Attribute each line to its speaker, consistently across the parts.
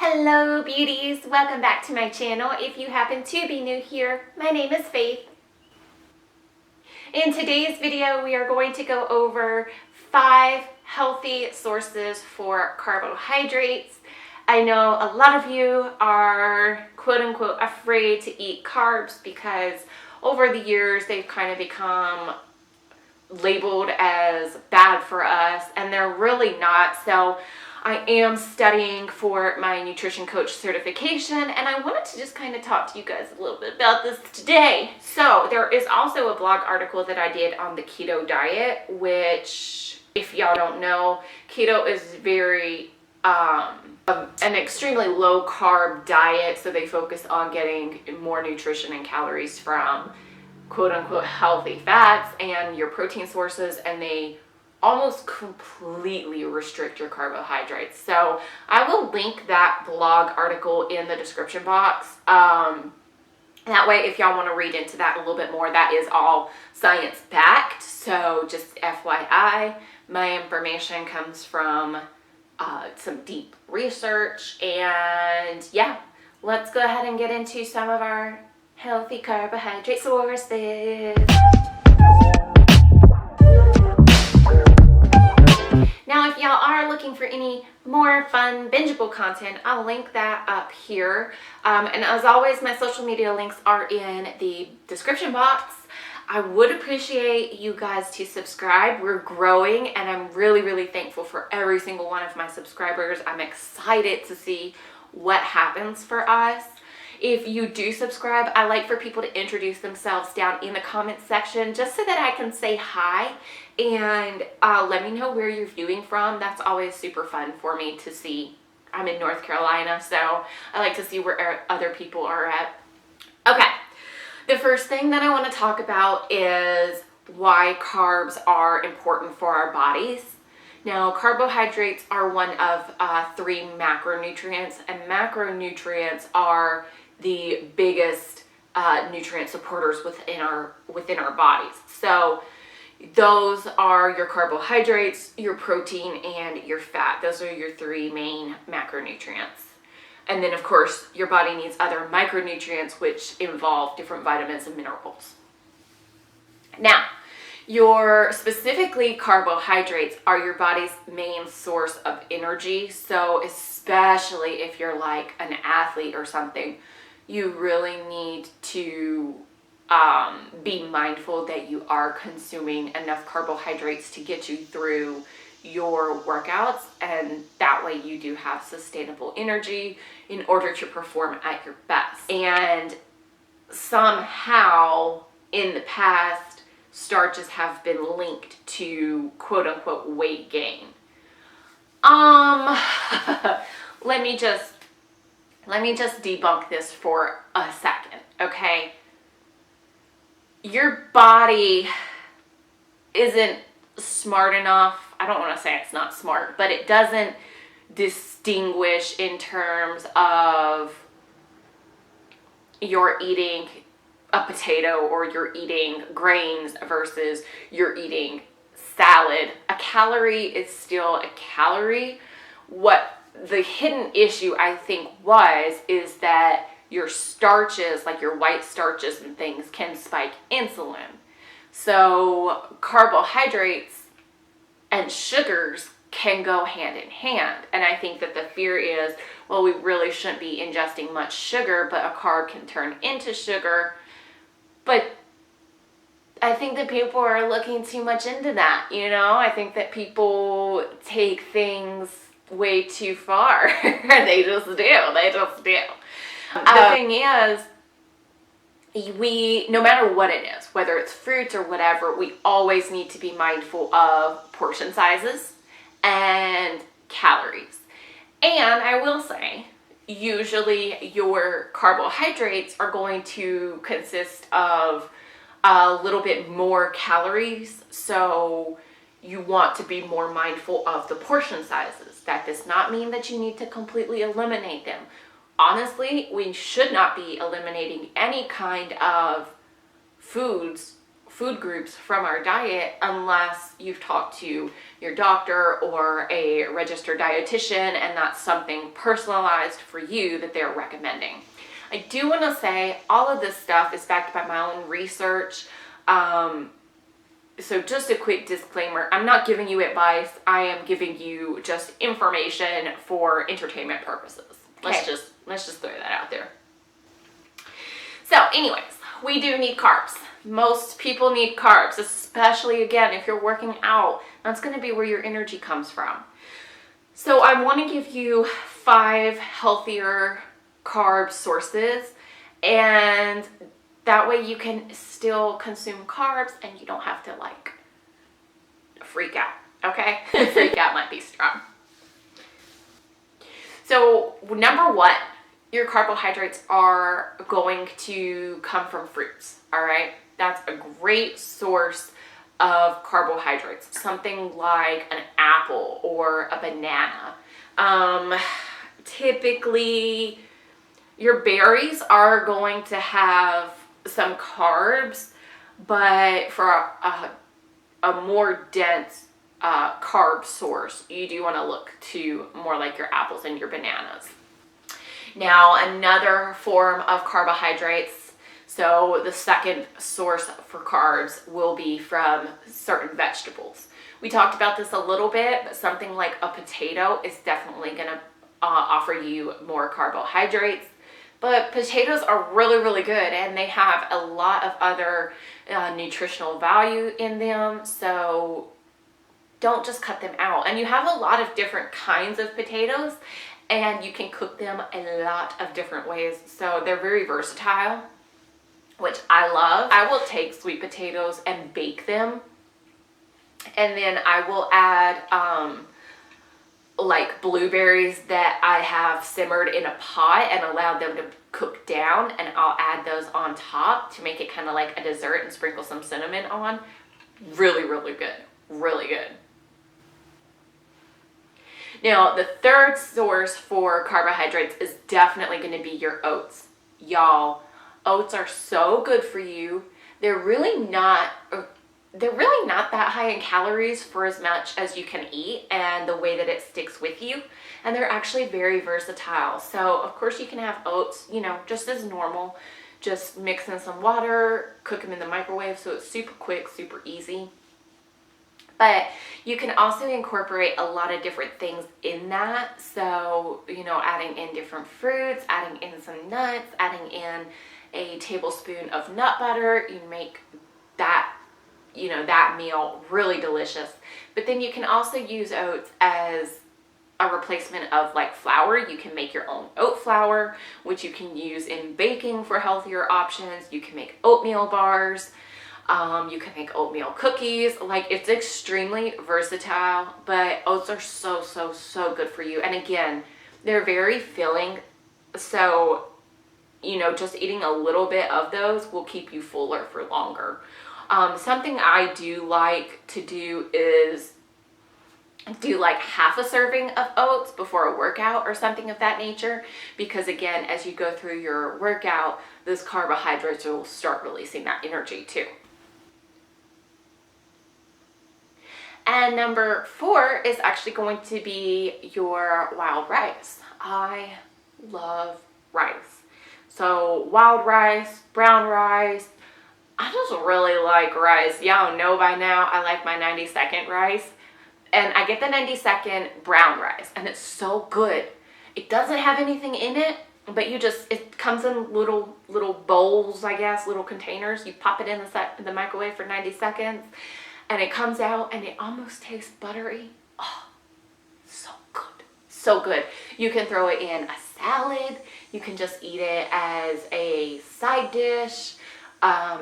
Speaker 1: Hello beauties, welcome back to my channel. If you happen to be new here, my name is Faith. In today's video, we are going to go over 5 healthy sources for carbohydrates. I know a lot of you are quote unquote afraid to eat carbs because over the years they've kind of become labeled as bad for us, and they're really not. So I am studying for my nutrition coach certification, and I wanted to just kind of talk to you guys a little bit about this today. So there is also a blog article that I did on the keto diet, which, if y'all don't know, keto is very an extremely low carb diet, so they focus on getting more nutrition and calories from quote unquote healthy fats and your protein sources, and they almost completely restrict your carbohydrates. So I will link that blog article in the description box. That way, if y'all want to read into that a little bit more, that is all science backed. So just FYI, my information comes from some deep research. And yeah, let's go ahead and get into some of our healthy carbohydrate sources. Now, if y'all are looking for any more fun, bingeable content, I'll link that up here. And as always, my social media links are in the description box. I would appreciate you guys to subscribe. We're growing, and I'm really, really thankful for every single one of my subscribers. I'm excited to see what happens for us. If you do subscribe, I like for people to introduce themselves down in the comment section just so that I can say hi and let me know where you're viewing from. That's always super fun for me to see. I'm in North Carolina, so I like to see where other people are at. Okay, the first thing that I want to talk about is why carbs are important for our bodies. Now, carbohydrates are one of 3 macronutrients, and macronutrients are the biggest nutrient supporters within our bodies. So those are your carbohydrates, your protein, and your fat. Those are your 3 main macronutrients. And then, of course, your body needs other micronutrients, which involve different vitamins and minerals. Now, your specifically carbohydrates are your body's main source of energy. So especially if you're like an athlete or something, you really need to be mindful that you are consuming enough carbohydrates to get you through your workouts, and that way you do have sustainable energy in order to perform at your best. And somehow in the past, starches have been linked to quote unquote weight gain. Let me just debunk this for a second, okay? Your body isn't smart enough. I don't want to say it's not smart, but it doesn't distinguish in terms of you're eating a potato or you're eating grains versus you're eating salad. A calorie is still a calorie. What the hidden issue, I think, is that your starches, like your white starches and things, can spike insulin. So carbohydrates and sugars can go hand in hand. And I think that the fear is, well, we really shouldn't be ingesting much sugar, but a carb can turn into sugar. But I think that people are looking too much into that, you know? I think that people take things way too far. They just do. The thing is, no matter what it is, whether it's fruits or whatever, we always need to be mindful of portion sizes and calories. And I will say, usually your carbohydrates are going to consist of a little bit more calories, so you want to be more mindful of the portion sizes. That does not mean that you need to completely eliminate them. Honestly, we should not be eliminating any kind of foods food groups from our diet unless you've talked to your doctor or a registered dietitian and that's something personalized for you that they're recommending. I do want to say all of this stuff is backed by my own research. So just a quick disclaimer, I'm not giving you advice. I am giving you just information for entertainment purposes. Let's just throw that out there. So anyways, we do need carbs. Most people need carbs, especially again, if you're working out. That's going to be where your energy comes from. So I want to give you 5 healthier carb sources, and that way you can still consume carbs and you don't have to like freak out, okay? Freak out might be strong. So number 1, your carbohydrates are going to come from fruits, all right? That's a great source of carbohydrates. Something like an apple or a banana. Typically, your berries are going to have some carbs, but for a more dense carb source, you do want to look to more like your apples and your bananas. Now, another form of carbohydrates, so the second source for carbs will be from certain vegetables. We talked about this a little bit, but something like a potato is definitely going to offer you more carbohydrates. But potatoes are really, really good, and they have a lot of other nutritional value in them, so don't just cut them out. And you have a lot of different kinds of potatoes, and you can cook them a lot of different ways, so they're very versatile, which I love. I will take sweet potatoes and bake them, and then I will add like blueberries that I have simmered in a pot and allowed them to cook down, and I'll add those on top to make it kind of like a dessert and sprinkle some cinnamon on. Really, really good. Really good. Now, the third source for carbohydrates is definitely going to be your oats. Y'all, oats are so good for you. They're really not that high in calories for as much as you can eat and the way that it sticks with you. And they're actually very versatile. So, of course, you can have oats, just as normal. Just mix in some water, cook them in the microwave so it's super quick, super easy. But you can also incorporate a lot of different things in that. So, adding in different fruits, adding in some nuts, adding in a tablespoon of nut butter. You make that that meal really delicious. But then you can also use oats as a replacement of like flour. You can make your own oat flour, which you can use in baking for healthier options. You can make oatmeal bars. You can make oatmeal cookies. Like, it's extremely versatile, but oats are so, so, so good for you. And again, they're very filling. So, just eating a little bit of those will keep you fuller for longer. Something I do like to do is do like half a serving of oats before a workout or something of that nature, because again, as you go through your workout, those carbohydrates will start releasing that energy too. And number 4 is actually going to be your wild rice. I love rice. So wild rice, brown rice. I just really like rice. Y'all know by now I like my 90-second rice. And I get the 90-second brown rice, and it's so good. It doesn't have anything in it, but it comes in little bowls, I guess, little containers. You pop it in the microwave for 90 seconds, and it comes out, and it almost tastes buttery. Oh, so good. So good. You can throw it in a salad. You can just eat it as a side dish.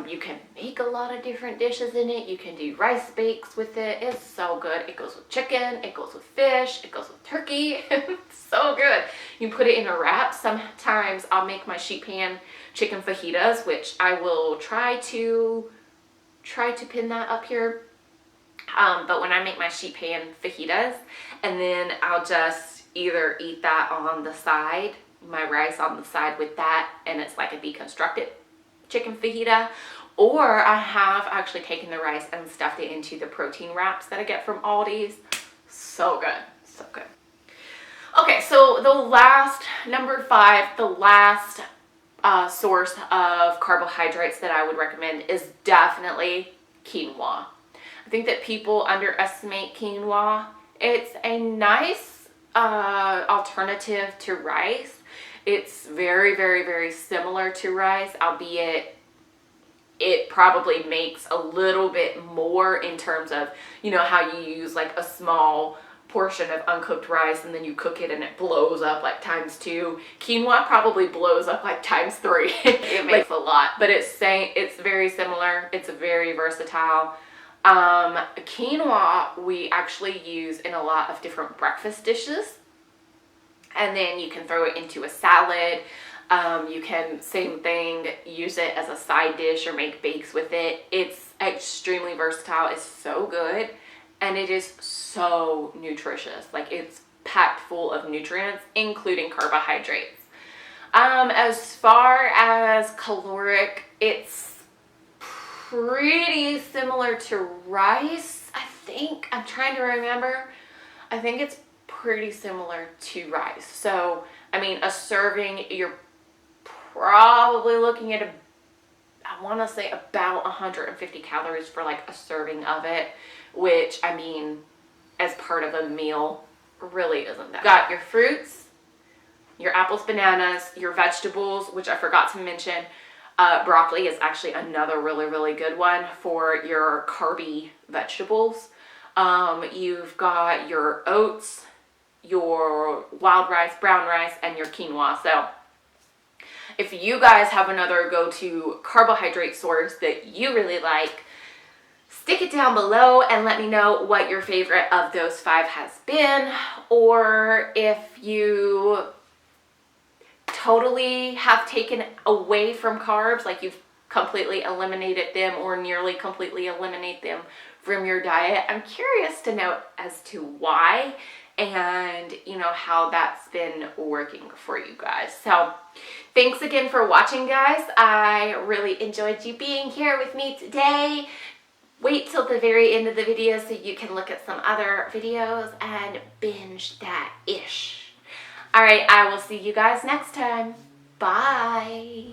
Speaker 1: You can make a lot of different dishes in it. You can do rice bakes with it. It's so good. It goes with chicken. It goes with fish. It goes with turkey. It's so good. You put it in a wrap. Sometimes I'll make my sheet pan chicken fajitas, which I will try to pin that up here. But when I make my sheet pan fajitas, and then I'll just either eat that on the side, my rice on the side with that, and it's like a deconstructed chicken fajita, or I have actually taken the rice and stuffed it into the protein wraps that I get from Aldi's. So good, so good. Okay, so the last, number 5, the last source of carbohydrates that I would recommend is definitely quinoa. I think that people underestimate quinoa. It's a nice alternative to rice. It's very, very, very similar to rice, albeit it probably makes a little bit more in terms of, you know, how you use like a small portion of uncooked rice and then you cook it and it blows up like times 2. Quinoa probably blows up like times 3. It makes a lot, but it's very similar. It's very versatile. Quinoa we actually use in a lot of different breakfast dishes, and then you can throw it into a salad. You can, same thing, use it as a side dish or make bakes with it. It's extremely versatile. It's so good, and it is so nutritious. Like, it's packed full of nutrients, including carbohydrates. As far as caloric, it's pretty similar to rice, I think. I'm trying to remember. I think it's pretty similar to rice. So, I mean, a serving, you're probably looking at I want to say about 150 calories for like a serving of it, which, I mean, as part of a meal, really isn't that. Got your fruits, your apples, bananas, your vegetables, which I forgot to mention. Broccoli is actually another really, really good one for your carby vegetables. You've got your oats, your wild rice, brown rice, and your quinoa. So if you guys have another go-to carbohydrate source that you really like, stick it down below and let me know what your favorite of those 5 has been, or if you totally have taken away from carbs, like you've completely eliminated them or nearly completely eliminate them from your diet. I'm curious to know as to why, and you know, how that's been working for you guys. So thanks again for watching, guys. I really enjoyed you being here with me today. Wait till the very end of the video so you can look at some other videos and binge that ish. All right, I will see you guys next time. Bye.